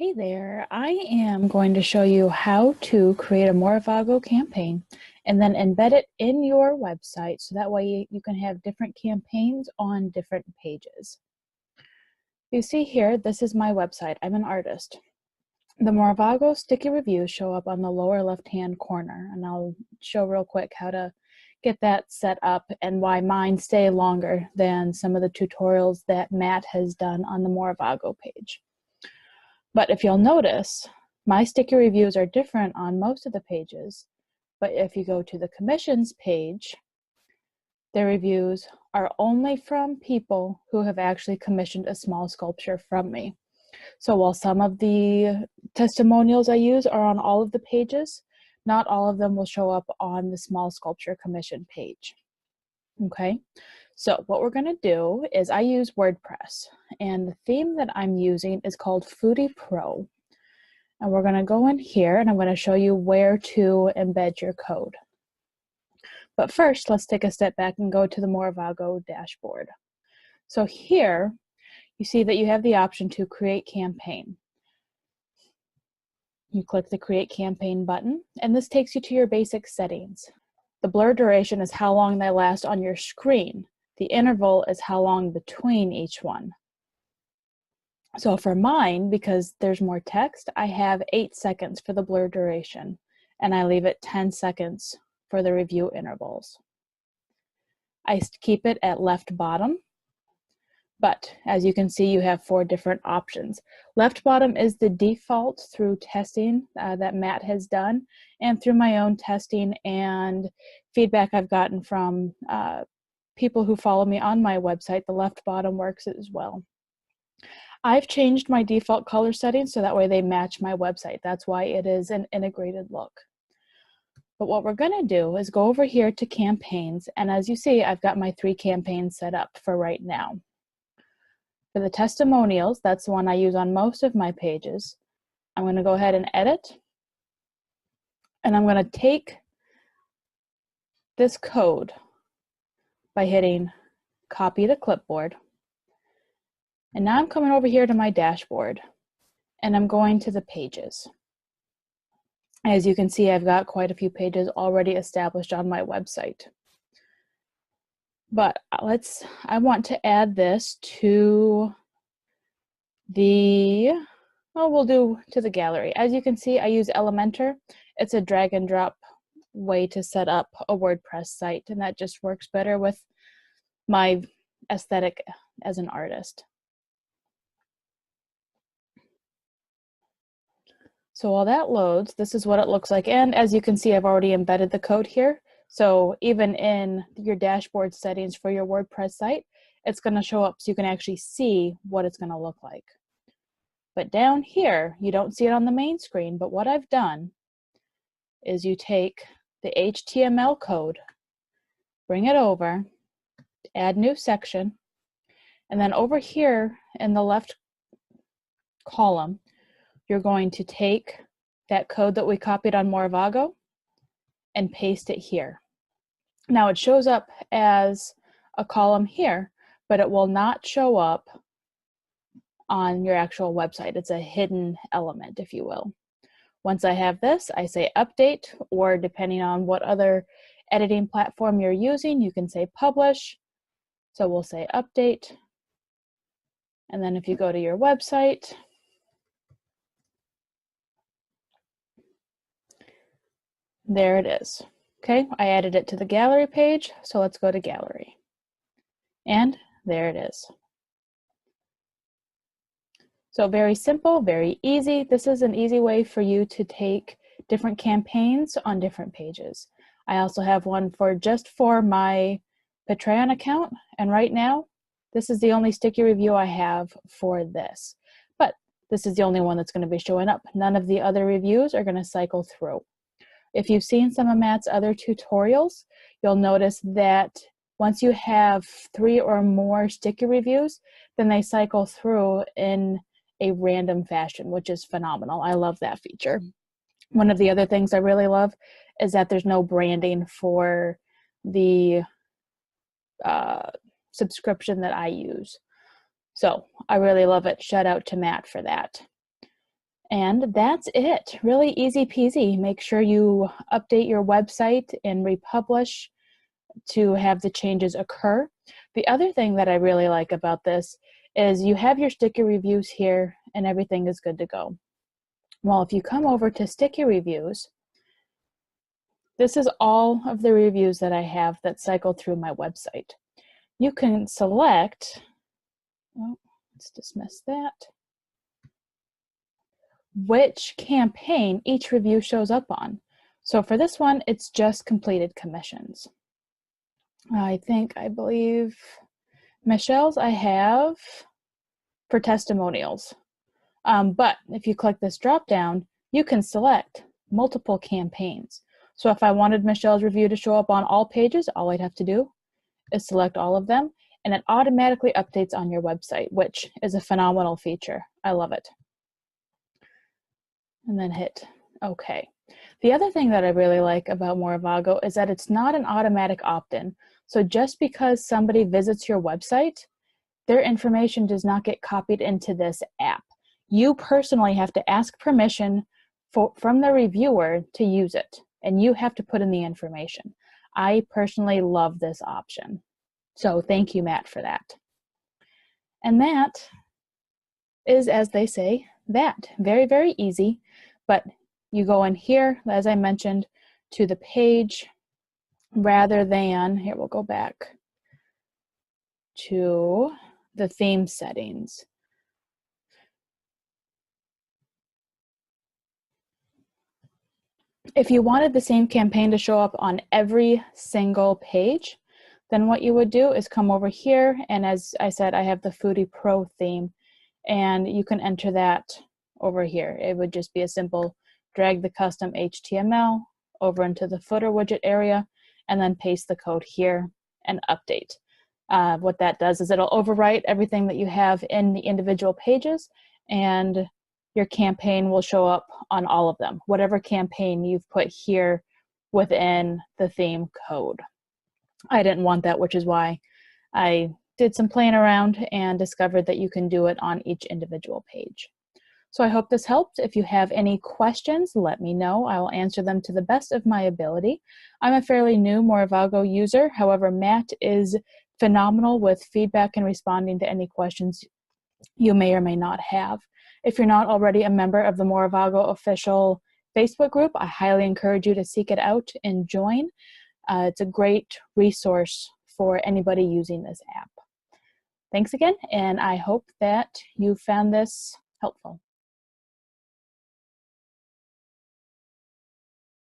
Hey there, I am going to show you how to create a Moravaggo campaign and then embed it in your website so that way you can have different campaigns on different pages. You see here, this is my website. I'm an artist. The Moravaggo sticky reviews show up on the lower left-hand corner, and I'll show real quick how to get that set up and why mine stay longer than some of the tutorials that Matt has done on the Moravaggo page. But if you'll notice, my sticky reviews are different on most of the pages, but if you go to the commissions page, their reviews are only from people who have actually commissioned a small sculpture from me. So while some of the testimonials I use are on all of the pages, not all of them will show up on the small sculpture commission page. Okay, so what we're going to do is I use WordPress, and the theme that I'm using is called Foodie Pro. And we're going to go in here and I'm going to show you where to embed your code. But first, let's take a step back and go to the Moravaggo dashboard. So here, you see that you have the option to create campaign. You click the Create Campaign button, and this takes you to your basic settings. The blur duration is how long they last on your screen. The interval is how long between each one. So for mine, because there's more text, I have 8 seconds for the blur duration, and I leave it 10 seconds for the review intervals. I keep it at left bottom, but as you can see, you have 4 different options. Left bottom is the default through testing that Matt has done, and through my own testing and feedback I've gotten from people who follow me on my website. The left bottom works as well. I've changed my default color settings so that way they match my website. That's why it is an integrated look. But what we're going to do is go over here to campaigns, and as you see, I've got my 3 campaigns set up for right now. For the testimonials, that's the one I use on most of my pages. I'm going to go ahead and edit, and I'm going to take this code by hitting copy to clipboard. And now I'm coming over here to my dashboard, and I'm going to the pages. As you can see, I've got quite a few pages already established on my website. But I want to add this to we'll do to the gallery. As you can see, I use Elementor. It's a drag and drop way to set up a WordPress site, and that just works better with my aesthetic as an artist. So while that loads, this is what it looks like. And as you can see, I've already embedded the code here. So even in your dashboard settings for your WordPress site, it's going to show up so you can actually see what it's going to look like. But down here, you don't see it on the main screen, but what I've done is you take the HTML code, bring it over, add new section, and then over here in the left column, you're going to take that code that we copied on Moravaggo and paste it here. Now it shows up as a column here, but it will not show up on your actual website. It's a hidden element, if you will. Once I have this, I say update, or depending on what other editing platform you're using, you can say publish. So we'll say update. And then if you go to your website, there it is. Okay, I added it to the gallery page, so let's go to gallery. And there it is. So very simple, very easy. This is an easy way for you to take different campaigns on different pages. I also have one just for my Patreon account, and right now, this is the only sticky review I have for this. But this is the only one that's going to be showing up. None of the other reviews are going to cycle through. If you've seen some of Matt's other tutorials, you'll notice that once you have 3 or more sticky reviews, then they cycle through in a random fashion, which is phenomenal. I love that feature. One of the other things I really love is that there's no branding for the subscription that I use. So I really love it. Shout out to Matt for that. And that's it. Really easy peasy. Make sure you update your website and republish to have the changes occur. The other thing that I really like about this is you have your sticky reviews here and everything is good to go. Well, if you come over to sticky reviews, this is all of the reviews that I have that cycle through my website. You can select, oh, let's dismiss that, which campaign each review shows up on. So for this one, it's just completed commissions. I believe Michelle's I have for testimonials. But if you click this drop down, you can select multiple campaigns. So if I wanted Michelle's review to show up on all pages, all I'd have to do is select all of them, and it automatically updates on your website, which is a phenomenal feature. I love it. And then hit OK. The other thing that I really like about Moravaggo is that it's not an automatic opt-in. So just because somebody visits your website, their information does not get copied into this app. You personally have to ask permission from the reviewer to use it, and you have to put in the information. I personally love this option. So thank you, Matt, for that. And that is, as they say, that. Very, very easy. But you go in here, as I mentioned, to the page rather than, here we'll go back to the theme settings. If you wanted the same campaign to show up on every single page, then what you would do is come over here, and as I said, I have the Foodie Pro theme, and you can enter that over here. It would just be a simple drag the custom HTML over into the footer widget area, and then paste the code here and update. What that does is it'll overwrite everything that you have in the individual pages, and your campaign will show up on all of them, whatever campaign you've put here within the theme code. I didn't want that, which is why I did some playing around and discovered that you can do it on each individual page. So I hope this helped. If you have any questions, let me know. I will answer them to the best of my ability. I'm a fairly new Moravaggo user. However, Matt is phenomenal with feedback and responding to any questions you may or may not have. If you're not already a member of the Moravaggo official Facebook group, I highly encourage you to seek it out and join. It's a great resource for anybody using this app. Thanks again, and I hope that you found this helpful.